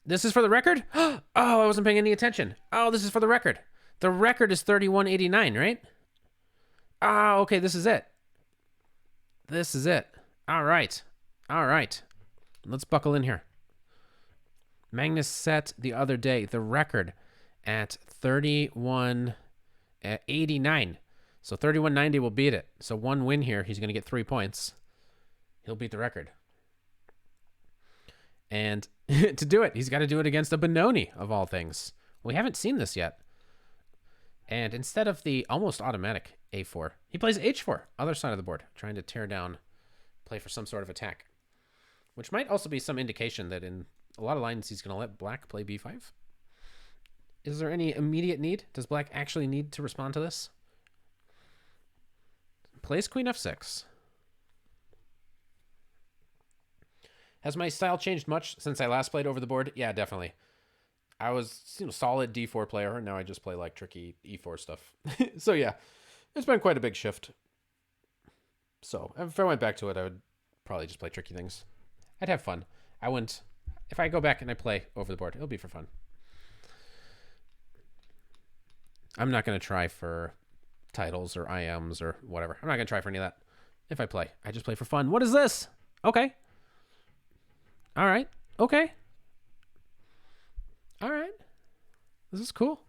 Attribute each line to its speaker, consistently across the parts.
Speaker 1: This is for the record? Oh, I wasn't paying any attention. Oh, this is for the record. The record is 3189, right? Ah, okay, this is it. This is it. All right. All right. Let's buckle in here. Magnus set the other day the record at 3189. So 3190 will beat it. So one win here, he's going to get 3 points. He'll beat the record. And to do it, he's got to do it against a Benoni, of all things. We haven't seen this yet. And instead of the almost automatic a4, he plays h4, other side of the board, trying to tear down, play for some sort of attack. Which might also be some indication that in a lot of lines he's going to let black play b5. Is there any immediate need? Does black actually need to respond to this? Plays queen f6. Has my style changed much since I last played over the board? Yeah, definitely. I was solid d4 player, and now I just play like tricky e4 stuff. So yeah, it's been quite a big shift. So if I went back to it, I would probably just play tricky things. I'd have fun. I wouldn't... If I go back and I play over the board, it'll be for fun. I'm not going to try for titles or IMs or whatever. I'm not going to try for any of that. If I play, I just play for fun. What is this? Okay. All right. Okay. All right. This is cool.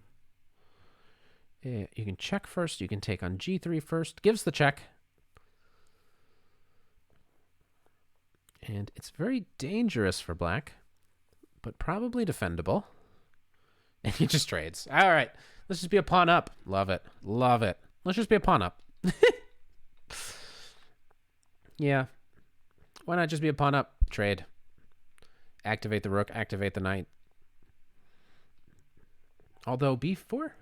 Speaker 1: You can check first. You can take on g3 first. Gives the check. And it's very dangerous for black, but probably defendable. And he just trades. All right. Let's just be a pawn up. Love it. Love it. Let's just be a pawn up. Yeah. Why not just be a pawn up? Trade. Activate the rook. Activate the knight. Although b4?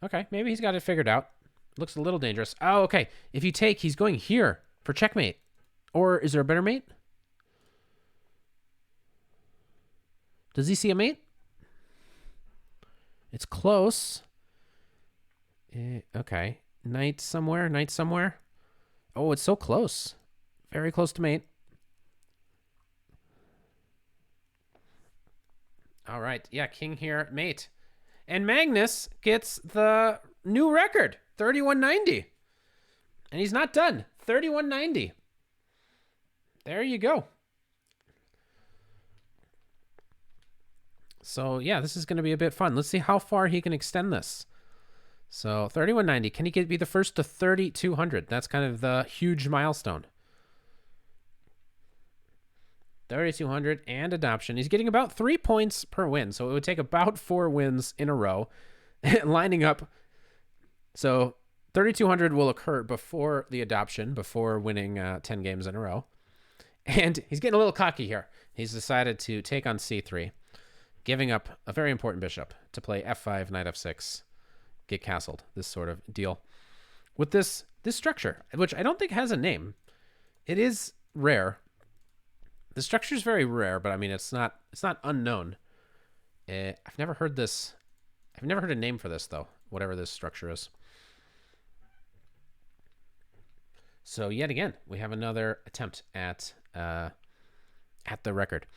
Speaker 1: Okay. Maybe he's got it figured out. Looks a little dangerous. Oh, okay. If you take, he's going here for checkmate. Or is there a better mate? Does he see a mate? It's close. Okay. Knight somewhere. Knight somewhere. Oh, it's so close. Very close to mate. All right. Yeah, king here. Mate. And Magnus gets the new record. 3190. And he's not done. 3190. There you go. So, yeah, this is going to be a bit fun. Let's see how far he can extend this. So, 3190. Can he be the first to 3200? That's kind of the huge milestone. 3200 and adoption. He's getting about 3 points per win. So, it would take about 4 wins in a row. Lining up. So 3,200 will occur before the adoption, before winning 10 games in a row. And he's getting a little cocky here. He's decided to take on c3, giving up a very important bishop to play f5, knight f6, get castled, this sort of deal. With this structure, which I don't think has a name. It is rare. The structure is very rare, but I mean, it's not unknown. I've never heard this. I've never heard a name for this, though, whatever this structure is. So yet again, we have another attempt at the record.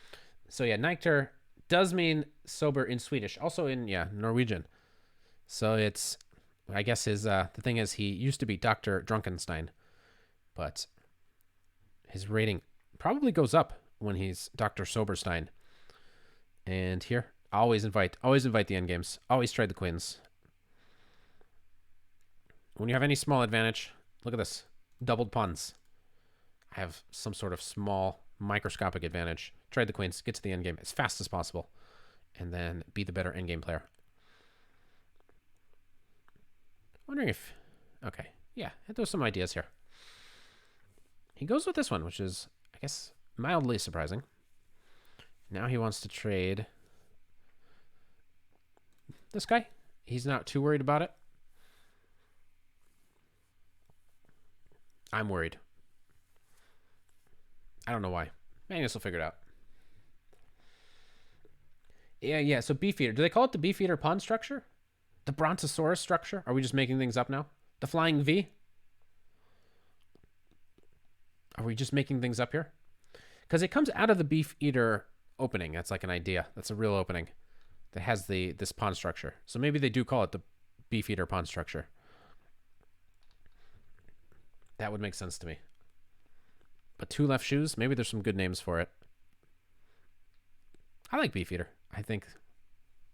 Speaker 1: So yeah, Najdorf does mean sober in Swedish, also in Norwegian. So it's, I guess his the thing is he used to be Dr. Drunkenstein, but his rating probably goes up when he's Dr. Soberstein. And here, always invite the endgames. Always trade the queens. When you have any small advantage, look at this. Doubled pawns. I have some sort of small microscopic advantage. Trade the queens, get to the endgame as fast as possible, and then be the better endgame player. Wondering if... Okay, yeah, there's some ideas here. He goes with this one, which is, I guess, mildly surprising. Now he wants to trade this guy. He's not too worried about it. I'm worried. I don't know why. Magnus will figure it out. Yeah, so Beefeater. Do they call it the Beefeater pawn structure? The Brontosaurus structure? Are we just making things up now? The Flying V? Are we just making things up here? Because it comes out of the Beefeater opening. That's like an idea. That's a real opening that has this pawn structure. So maybe they do call it the Beefeater pawn structure. That would make sense to me. But 2 left shoes, maybe there's some good names for it. I like Beefeater. I think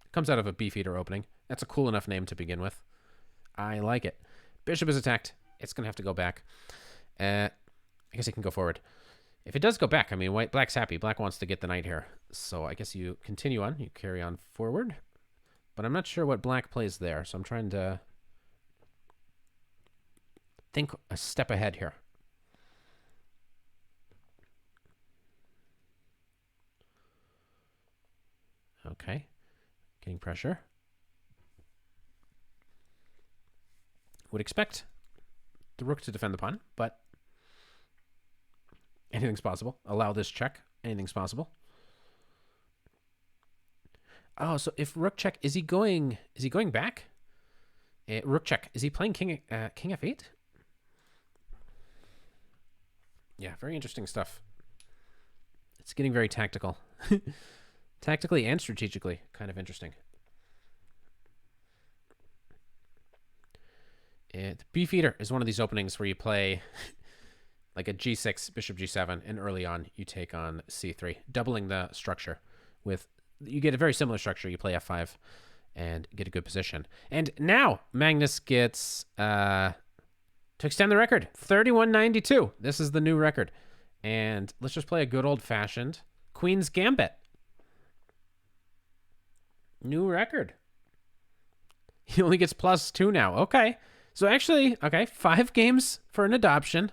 Speaker 1: it comes out of a Beefeater opening. That's a cool enough name to begin with. I like it. Bishop is attacked. It's going to have to go back. I guess it can go forward. If it does go back, I mean, black's happy. Black wants to get the knight here. So I guess you continue on. You carry on forward. But I'm not sure what black plays there. So I'm trying to think a step ahead here. Okay. Getting pressure. Would expect the rook to defend the pawn, but anything's possible. Allow this check. Anything's possible. Oh, so if rook check, is he going back? Rook check. Is he playing king f8? Yeah, very interesting stuff. It's getting very tactical. Tactically and strategically, kind of interesting. The Beefeater is one of these openings where you play like a g6, bishop g7, and early on you take on c3, doubling the structure. You get a very similar structure. You play f5 and get a good position. And now Magnus gets to extend the record, 31.92. This is the new record. And let's just play a good old-fashioned Queen's Gambit. New record. He only gets +2 now. Okay. So actually, okay, 5 games for an adoption.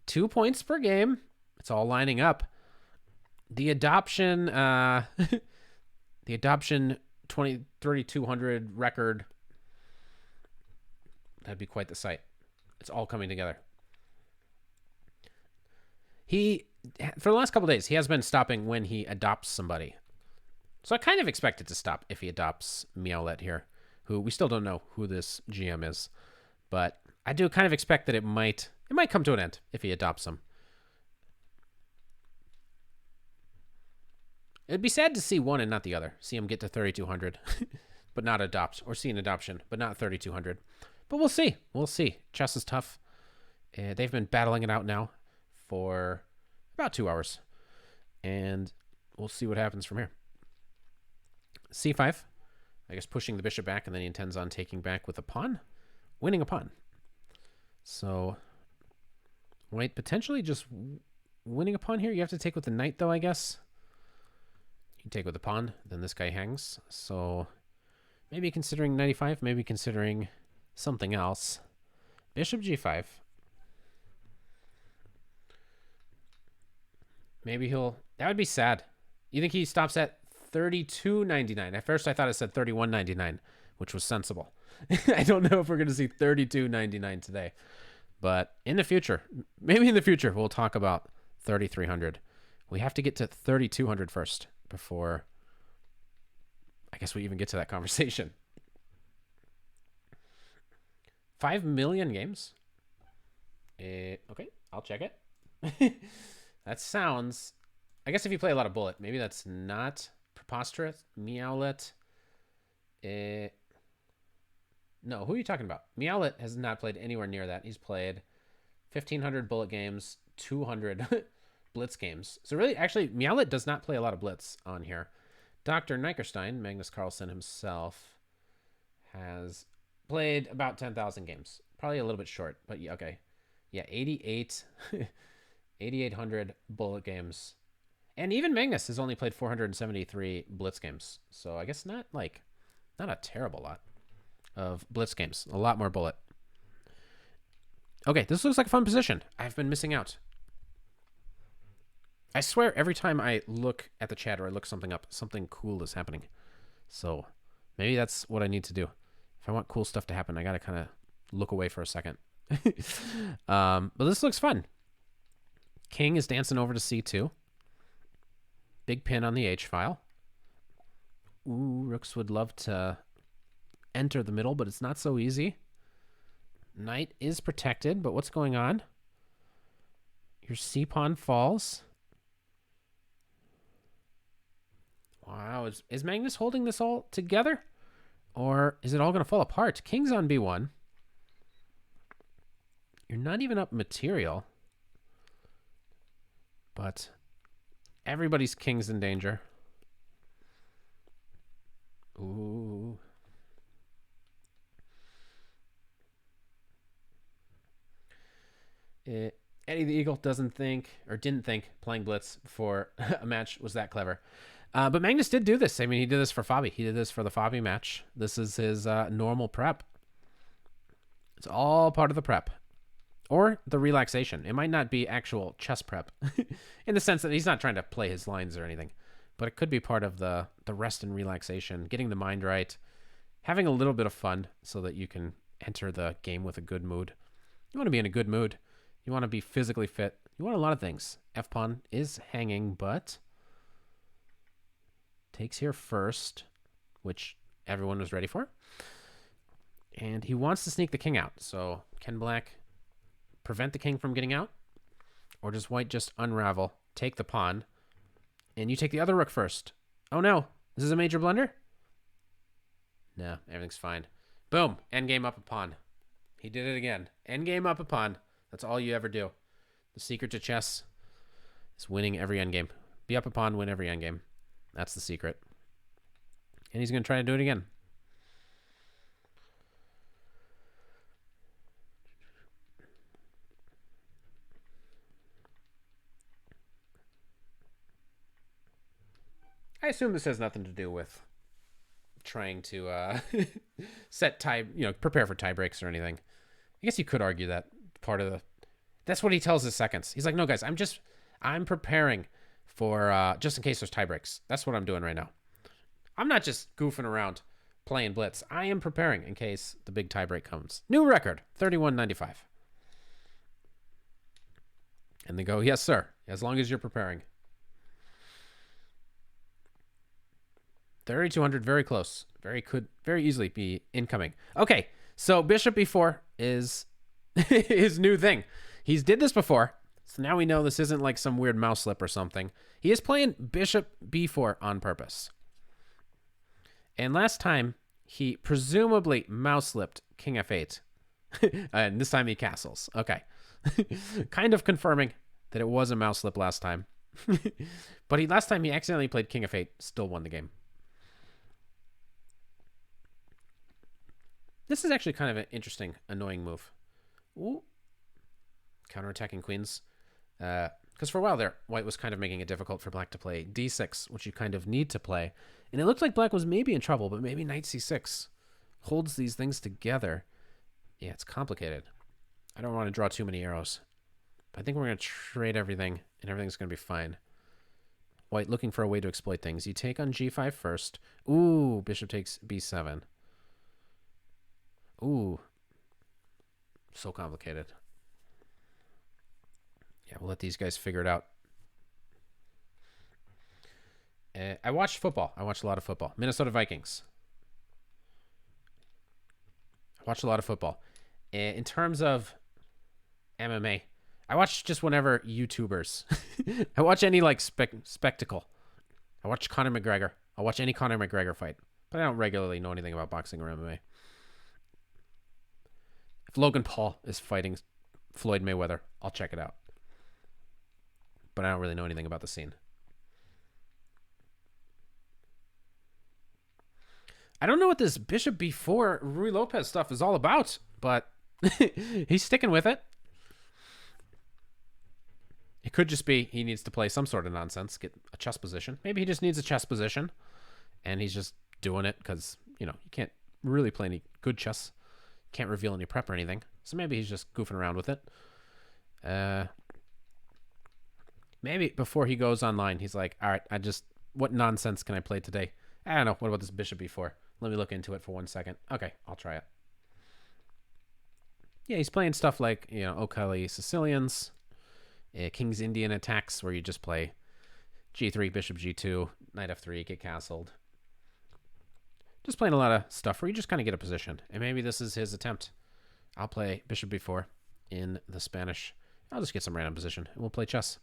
Speaker 1: 2 points per game. It's all lining up. The adoption, the adoption 3,200 record. That'd be quite the sight. It's all coming together. For the last couple of days, he has been stopping when he adopts somebody. So I kind of expect it to stop if he adopts Miawlet here, who we still don't know who this GM is. But I do kind of expect that it might come to an end if he adopts him. It'd be sad to see one and not the other. See him get to 3,200, but not adopt. Or see an adoption, but not 3,200. But we'll see. We'll see. Chess is tough. They've been battling it out now for about 2 hours. And we'll see what happens from here. C5. I guess pushing the bishop back, and then he intends on taking back with a pawn. Winning a pawn. So, white potentially just winning a pawn here. You have to take with the knight, though, I guess. You can take with the pawn, then this guy hangs. So, maybe considering 95, maybe considering something else. Bishop g5. Maybe that would be sad. You think he stops at 32.99? At first I thought it said 31.99, which was sensible. I don't know if we're going to see 32.99 today. But in the future, maybe in the future, we'll talk about 3,300. We have to get to 3,200 first before I guess we even get to that conversation. 5 million games. Okay, I'll check it. That sounds... I guess if you play a lot of bullet, maybe that's not preposterous. Miawlet. No, who are you talking about? Miawlet has not played anywhere near that. He's played 1,500 bullet games, 200 blitz games. So really, actually, Miawlet does not play a lot of blitz on here. Dr. Nykerstein, Magnus Carlsen himself, has played about 10,000 games. Probably a little bit short, but yeah, okay. Yeah, 8,800 bullet games. And even Magnus has only played 473 blitz games. So I guess not a terrible lot of blitz games. A lot more bullet. Okay, this looks like a fun position. I've been missing out. I swear every time I look at the chat or I look something up, something cool is happening. So maybe that's what I need to do. If I want cool stuff to happen, I got to kind of look away for a second. But this looks fun. King is dancing over to c2. Big pin on the h-file. Ooh, rooks would love to enter the middle, but it's not so easy. Knight is protected, but what's going on? Your c-pawn falls. Wow, is Magnus holding this all together? Or is it all going to fall apart? King's on b1. You're not even up material. But everybody's king's in danger. Ooh. Eddie the Eagle didn't think playing Blitz before a match was that clever. But Magnus did do this. I mean, he did this for Fabi. He did this for the Fabi match. This is his normal prep. It's all part of the prep. Or the relaxation. It might not be actual chess prep in the sense that he's not trying to play his lines or anything. But it could be part of the rest and relaxation, getting the mind right, having a little bit of fun so that you can enter the game with a good mood. You want to be in a good mood. You want to be physically fit. You want a lot of things. F-pawn is hanging, but takes here first, which everyone was ready for. And he wants to sneak the king out. So can black prevent the king from getting out? Or does white just unravel, take the pawn, and you take the other rook first? Oh no, this is a major blunder? No, everything's fine. Boom, endgame up a pawn. He did it again. Endgame up a pawn. That's all you ever do. The secret to chess is winning every endgame. Be up a pawn, win every endgame. That's the secret. And he's going to try to do it again. I assume this has nothing to do with trying to prepare for tie breaks or anything. I guess you could argue that that's what he tells his seconds. He's like, no, guys, I'm preparing for just in case there's tie breaks. That's what I'm doing right now. I'm not just goofing around playing Blitz. I am preparing in case the big tie break comes. New record, 31.95. And they go, yes, sir, as long as you're preparing. 3,200, very close. Could very easily be incoming. Okay, so bishop b4 is his new thing. He's did this before, so now we know this isn't like some weird mouse slip or something. He is playing bishop b4 on purpose. And last time, he presumably mouse slipped king f8. And this time he castles. Okay. Kind of confirming that it was a mouse slip last time. But last time he accidentally played king f8, still won the game. This is actually kind of an interesting, annoying move. Ooh. Counterattacking queens. Because for a while there, white was kind of making it difficult for black to play d6, which you kind of need to play. And it looked like black was maybe in trouble, but maybe knight c6 holds these things together. Yeah, it's complicated. I don't want to draw too many arrows. But I think we're going to trade everything, and everything's going to be fine. White looking for a way to exploit things. You take on g5 first. Ooh, bishop takes b7. Ooh. So complicated. Yeah, we'll let these guys figure it out. I watched football. I watched a lot of football. Minnesota Vikings. I watched a lot of football. In terms of MMA, I watch just whenever YouTubers. I watch any like spectacle. I watch Conor McGregor. I'll watch any Conor McGregor fight. But I don't regularly know anything about boxing or MMA. If Logan Paul is fighting Floyd Mayweather, I'll check it out. But I don't really know anything about the scene. I don't know what this bishop b4 Ruy Lopez stuff is all about, but he's sticking with it. It could just be he needs to play some sort of nonsense, get a chess position. Maybe he just needs a chess position, and he's just doing it because, you can't really play any good chess. Can't reveal any prep or anything. So maybe he's just goofing around with it. Maybe before he goes online, he's like, all right, what nonsense can I play today? I don't know. What about this bishop b4? Let me look into it for 1 second. Okay, I'll try it. Yeah, he's playing stuff like, O'Kelly Sicilians, King's Indian attacks, where you just play g3, bishop g2, knight f3, get castled. Just playing a lot of stuff where you just kind of get a position. And maybe this is his attempt. I'll play bishop b4 in the Spanish. I'll just get some random position, and we'll play chess.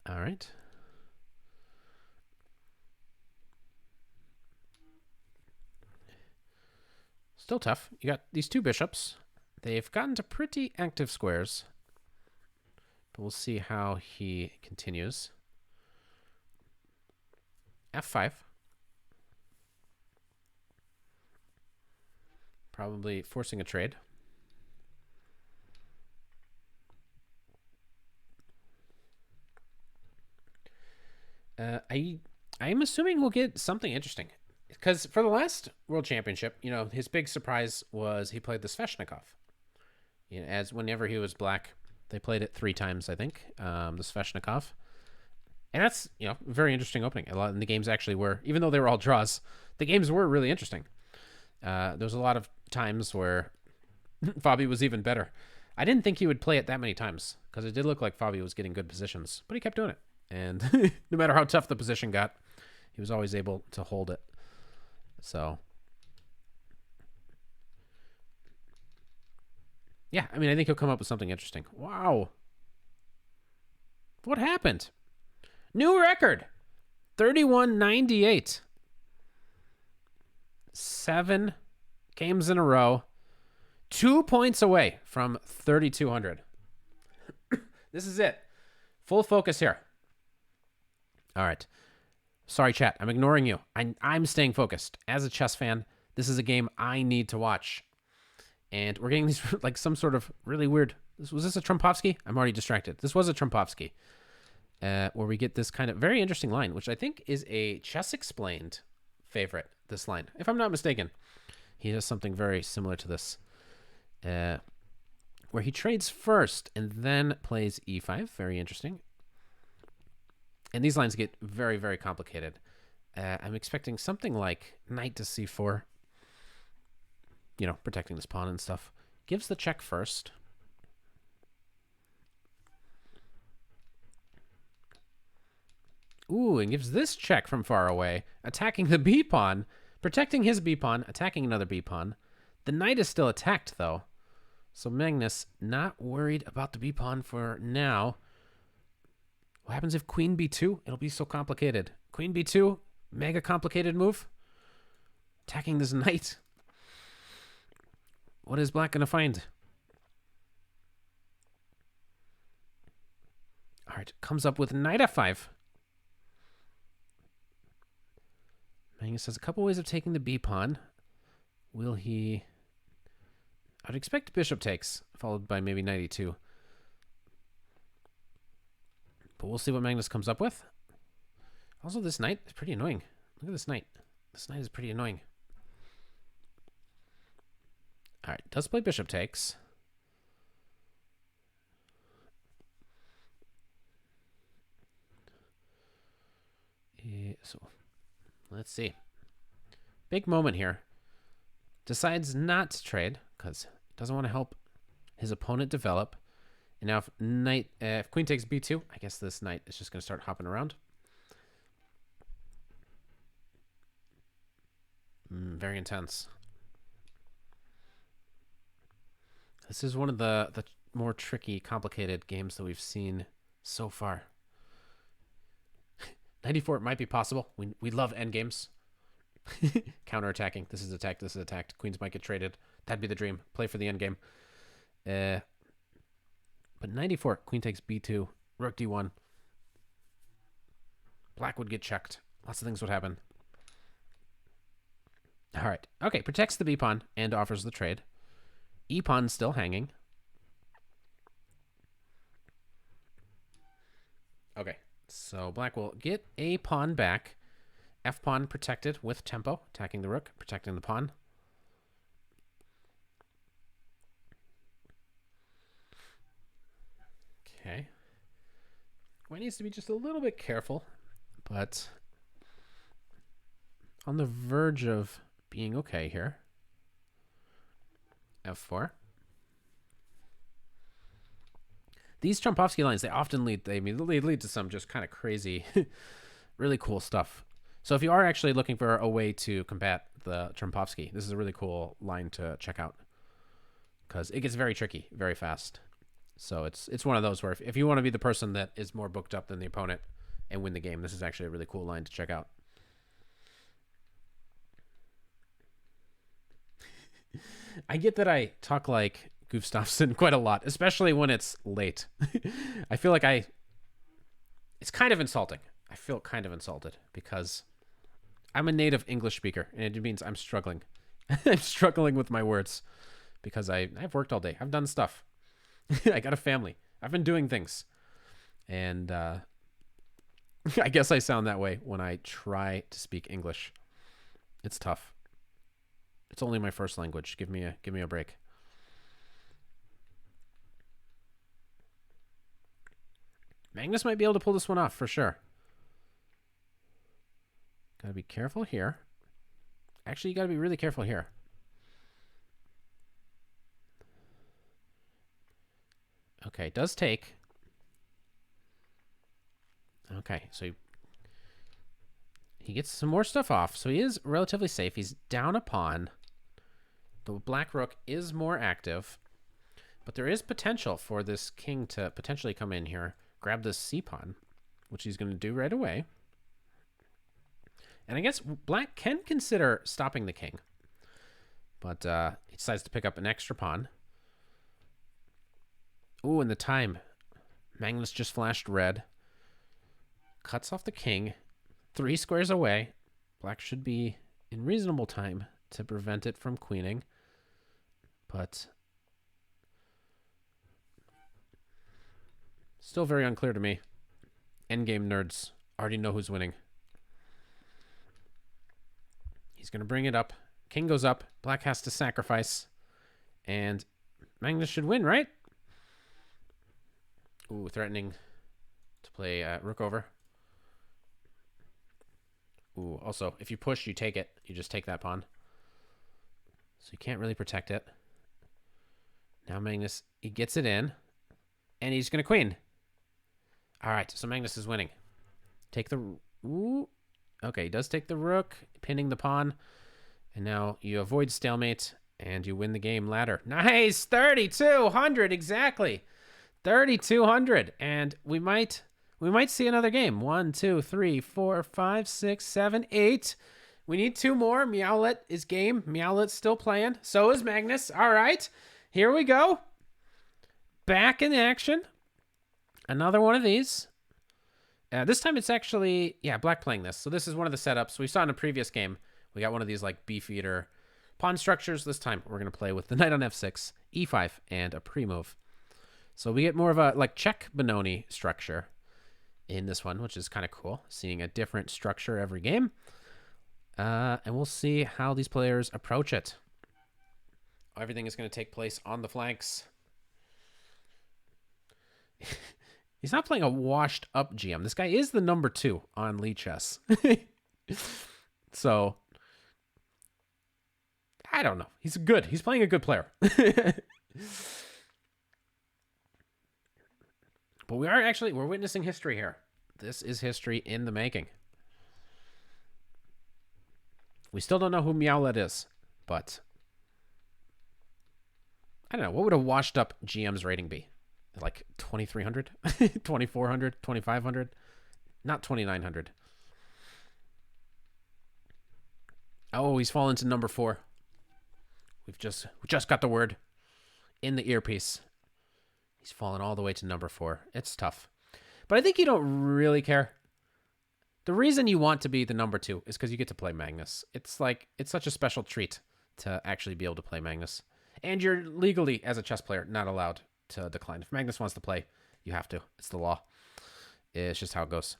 Speaker 1: All right. Still tough. You got these two bishops. They've gotten to pretty active squares. But we'll see how he continues. F5. Probably forcing a trade. I'm assuming we'll get something interesting. Because for the last World Championship, you know, his big surprise was he played the Sveshnikov. You know, as whenever he was black, they played it 3 times, I think, the Sveshnikov. And that's, you know, very interesting opening. A lot, and the games actually were, even though they were all draws, the games were really interesting. There was a lot of times where Fabi was even better. I didn't think he would play it that many times, because it did look like Fabi was getting good positions, but he kept doing it. And no matter how tough the position got, he was always able to hold it. So, yeah, I mean, I think he'll come up with something interesting. Wow. What happened? New record. 31.98. 7 games in a row. 2 points away from 3,200. This is it. Full focus here. All right. Sorry, chat. I'm ignoring you. I'm staying focused. As a chess fan, this is a game I need to watch. And we're getting these, like, some sort of really weird... Was this a TROMPOVSKY? I'm already distracted. This was a TROMPOVSKY. Where we get this kind of very interesting line, which I think is a Chess Explained favorite, this line. If I'm not mistaken. He does something very similar to this. Where he trades first and then plays e5. Very interesting. And these lines get very, very complicated. I'm expecting something like knight to c4. You know, protecting this pawn and stuff. Gives the check first. Ooh, and gives this check from far away. Attacking the b-pawn. Protecting his b-pawn. Attacking another b-pawn. The knight is still attacked, though. So Magnus not worried about the b-pawn for now. What happens if queen b2? It'll be so complicated. Queen b2, mega complicated move. Attacking this knight. What is black going to find? All right, comes up with knight f5. Magnus has a couple ways of taking the b-pawn. Will he... I'd expect bishop takes, followed by maybe knight e2. But we'll see what Magnus comes up with. Also, this knight is pretty annoying. Look at this knight. This knight is pretty annoying. All right, does play bishop takes. So, let's see. Big moment here. Decides not to trade because he doesn't want to help his opponent develop. And now if queen takes b2, I guess this knight is just going to start hopping around. Very intense. This is one of the more tricky, complicated games that we've seen so far. 94 might be possible. We love endgames. Counterattacking. This is attacked. This is attacked. Queens might get traded. That'd be the dream. Play for the endgame. But 94, queen takes b2, rook d1. Black would get checked. Lots of things would happen. All right. Okay, protects the b-pawn and offers the trade. E-pawn still hanging. Okay, so black will get a pawn back. F-pawn protected with tempo, attacking the rook, protecting the pawn. Okay. White needs to be just a little bit careful, but on the verge of being okay here. F4. These TROMPOVSKY lines, they often lead to some just kind of crazy, really cool stuff. So if you are actually looking for a way to combat the TROMPOVSKY, this is a really cool line to check out because it gets very tricky very fast. So it's one of those where if you want to be the person that is more booked up than the opponent and win the game, this is actually a really cool line to check out. I get that I talk like Gustafsson quite a lot, especially when it's late. I feel like it's kind of insulting. I feel kind of insulted because I'm a native English speaker, and it means I'm struggling. I'm struggling with my words because I've worked all day. I've done stuff. I got a family. I've been doing things. And I guess I sound that way when I try to speak English. It's tough. It's only my first language. Give me a break. Magnus might be able to pull this one off for sure. Gotta be careful here. Actually, you gotta be really careful here. Okay, it does take. Okay, so he gets some more stuff off, so he is relatively safe. He's down a pawn. The black rook is more active, but there is potential for this king to potentially come in here, grab this c-pawn, which he's going to do right away. And I guess black can consider stopping the king, but he decides to pick up an extra pawn. Ooh, and the time. Magnus just flashed red. Cuts off the king. 3 squares away. Black should be in reasonable time to prevent it from queening. But still very unclear to me. Endgame nerds already know who's winning. He's going to bring it up. King goes up. Black has to sacrifice. And Magnus should win, right? Ooh, threatening to play rook over. Ooh, also, if you push, you take it. You just take that pawn. So you can't really protect it. Now Magnus, he gets it in. And he's going to queen. All right, so Magnus is winning. Take the... Ooh. Okay, he does take the rook, pinning the pawn. And now you avoid stalemate, and you win the game ladder. Nice! 3,200, exactly. 3,200. And we might see another game. 1, 2, 3, 4, 5, 6, 7, 8. We need 2 more. Miawlet is game. Miawlet's still playing. So is Magnus. All right. Here we go. Back in action. Another one of these. This time it's actually, black playing this. So this is one of the setups. We saw in a previous game. We got one of these like Beefeater pawn structures. This time we're going to play with the knight on f6, e5, and a pre-move. So we get more of a like check Benoni structure in this one, which is kind of cool. Seeing a different structure every game. And we'll see how these players approach it. Everything is going to take place on the flanks. He's not playing a washed up GM. This guy is the number 2 on Lichess. So I don't know. He's good. He's playing a good player. But we're witnessing history here. This is history in the making. We still don't know who Miawlet is, but I don't know. What would a washed up GM's rating be? Like 2,300, 2,400, 2,500, not 2,900. Oh, he's fallen to number 4. We just got the word in the earpiece. He's fallen all the way to number 4. It's tough, but I think you don't really care. The reason you want to be the number 2 is because you get to play Magnus. It's such a special treat to actually be able to play Magnus, and you're legally as a chess player not allowed to decline. If Magnus wants to play, you have to. It's the law. It's just how it goes.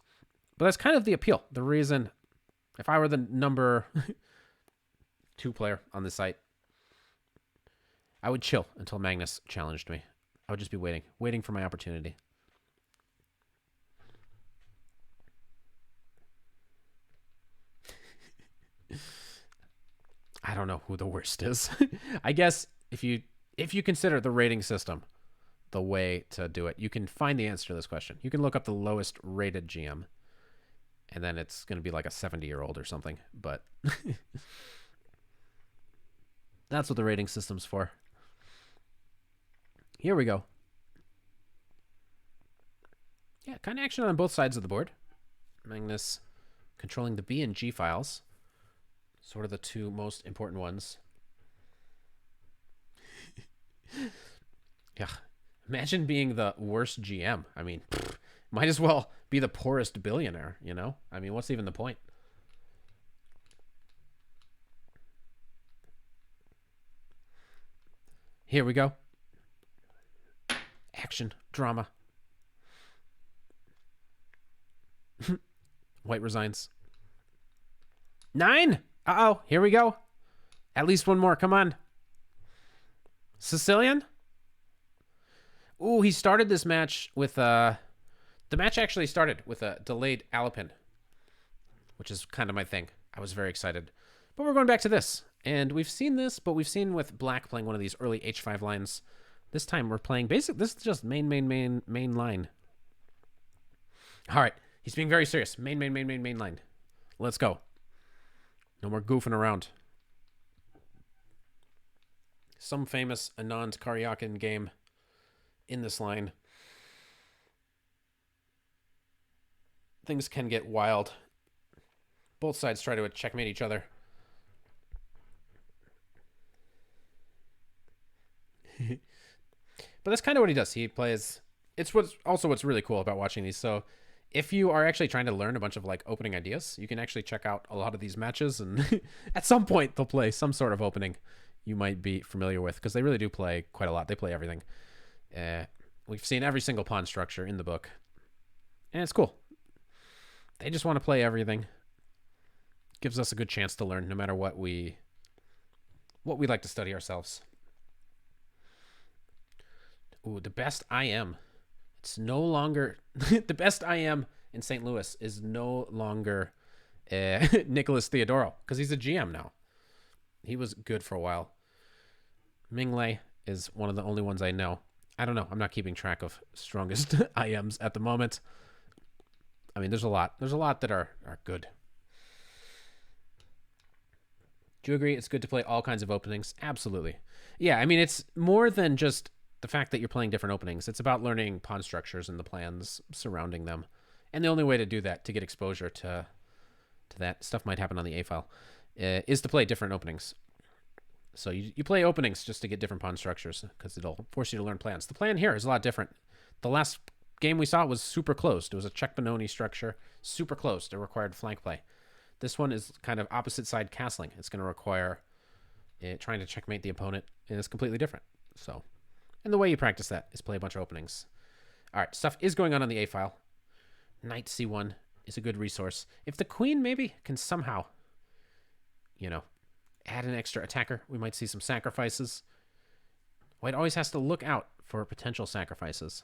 Speaker 1: But that's kind of the appeal. The reason, if I were the number 2 player on the site, I would chill until Magnus challenged me. I would just be waiting for my opportunity. I don't know who the worst is. I guess if you consider the rating system the way to do it, you can find the answer to this question. You can look up the lowest rated GM, and then it's going to be like a 70-year-old or something. But that's what the rating system's for. Here we go. Yeah, kind of action on both sides of the board. Magnus controlling the B and G files. Sort of the two most important ones. Yeah. Imagine being the worst GM. I mean, might as well be the poorest billionaire, you know? I mean, what's even the point? Here we go. Action. Drama. White resigns. 9! Uh-oh. Here we go. At least one more. Come on. Sicilian? Ooh, he started this match with the match actually started with a delayed Alapin, which is kind of my thing. I was very excited. But we're going back to this. And we've seen this, but we've seen with black playing one of these early H5 lines. This time we're playing basic. This is just main line. All right. He's being very serious. Main line. Let's go. No more goofing around. Some famous Anand Karyakin game in this line. Things can get wild. Both sides try to checkmate each other. But that's kind of what he does. He plays... It's what's really cool about watching these. So if you are actually trying to learn a bunch of like opening ideas, you can actually check out a lot of these matches, and at some point they'll play some sort of opening you might be familiar with, because they really do play quite a lot. They play everything. We've seen every single pawn structure in the book, and it's cool. They just want to play everything. Gives us a good chance to learn, no matter what we like to study ourselves. Ooh, the best IM. It's no longer the best IM in St. Louis is no longer Nicholas Theodoro, because he's a GM now. He was good for a while. Mingley is one of the only ones I know. I don't know. I'm not keeping track of strongest IMs at the moment. I mean, there's a lot. There's a lot that are good. Do you agree it's good to play all kinds of openings? Absolutely. Yeah, I mean, it's more than just the fact that you're playing different openings. It's about learning pawn structures and the plans surrounding them. And the only way to do that, to get exposure to that, stuff might happen on the A file, is to play different openings. So you play openings just to get different pawn structures, because it'll force you to learn plans. The plan here is a lot different. The last game we saw was super closed. It was a check Benoni structure, super closed. It required flank play. This one is kind of opposite side castling. It's going to require trying to checkmate the opponent, and it's completely different. So, and the way you practice that is play a bunch of openings. All right, stuff is going on the A file. Knight C1 is a good resource. If the queen maybe can somehow, add an extra attacker, we might see some sacrifices. White always has to look out for potential sacrifices.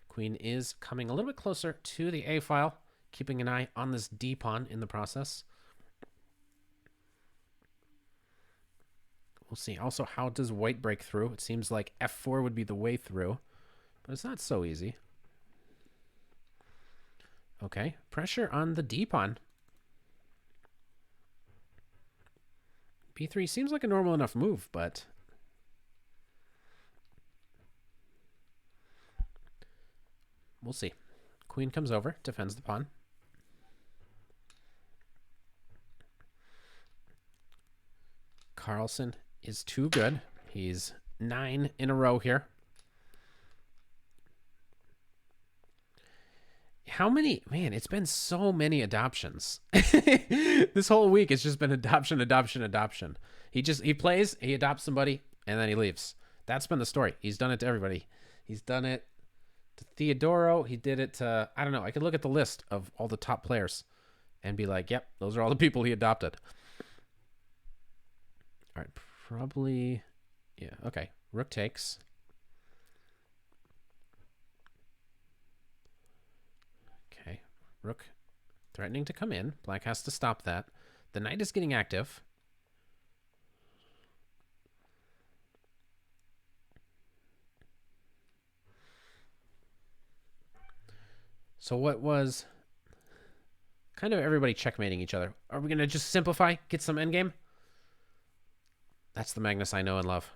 Speaker 1: Queen is coming a little bit closer to the A file, keeping an eye on this D pawn in the process. We'll see. Also, how does white break through? It seems like F4 would be the way through, but it's not so easy. Okay, pressure on the D pawn. B3 seems like a normal enough move, but we'll see. Queen comes over, defends the pawn. Carlsen is too good. He's 9 in a row here. How many? Man, it's been so many adoptions. This whole week, it's just been adoption. He plays, he adopts somebody, and then he leaves. That's been the story. He's done it to everybody. He's done it to Theodoro. He did it to, I don't know. I could look at the list of all the top players and be like, yep, those are all the people he adopted. All right, probably, yeah, okay. Rook takes. Okay, rook threatening to come in. Black has to stop that. The knight is getting active. So what was kind of everybody checkmating each other? Are we going to just simplify, get some endgame? That's the Magnus I know and love.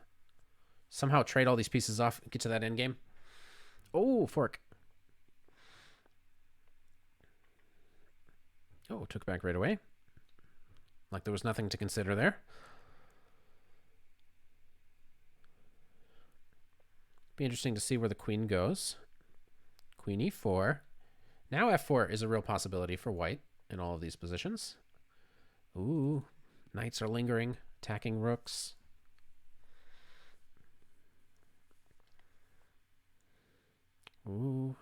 Speaker 1: Somehow trade all these pieces off and get to that endgame. Oh, fork. Oh, took back right away. Like there was nothing to consider there. Be interesting to see where the queen goes. Queen e4. Now f4 is a real possibility for white in all of these positions. Ooh, knights are lingering, attacking rooks. Ooh,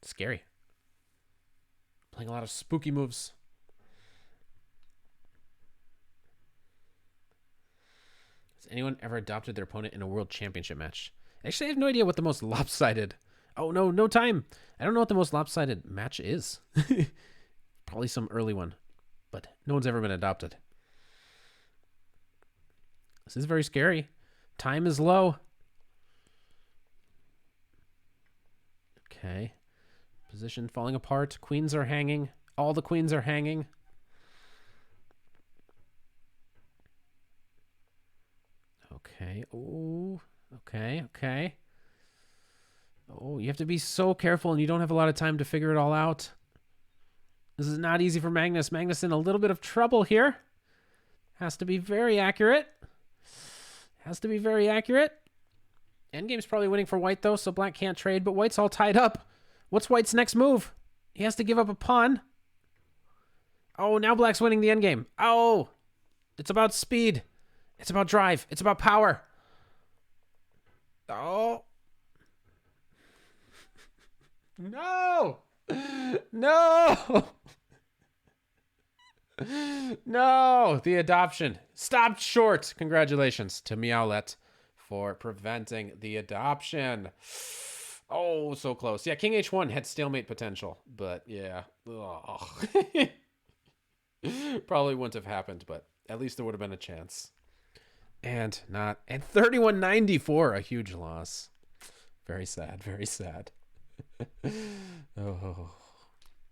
Speaker 1: scary. Playing a lot of spooky moves. Has anyone ever adopted their opponent in a world championship match? Actually, I have no idea what the most lopsided... Oh, no, no time. I don't know what the most lopsided match is. Probably some early one. But no one's ever been adopted. This is very scary. Time is low. Okay. Position falling apart. Queens are hanging. All the queens are hanging. Okay. Oh, okay, okay. Oh, you have to be so careful, and you don't have a lot of time to figure it all out. This is not easy for Magnus. Magnus in a little bit of trouble here. Has to be very accurate. Has to be very accurate. Endgame's probably winning for white, though, so black can't trade, but white's all tied up. What's white's next move? He has to give up a pawn. Oh, now black's winning the endgame. Oh, it's about speed. It's about drive. It's about power. Oh. No. No. No. The adoption stopped short. Congratulations to Miawlet for preventing the adoption. Oh, so close. Yeah, King H1 had stalemate potential, but yeah. Probably wouldn't have happened, but at least there would have been a chance. And not. And 3194, a huge loss. Very sad, very sad. Oh.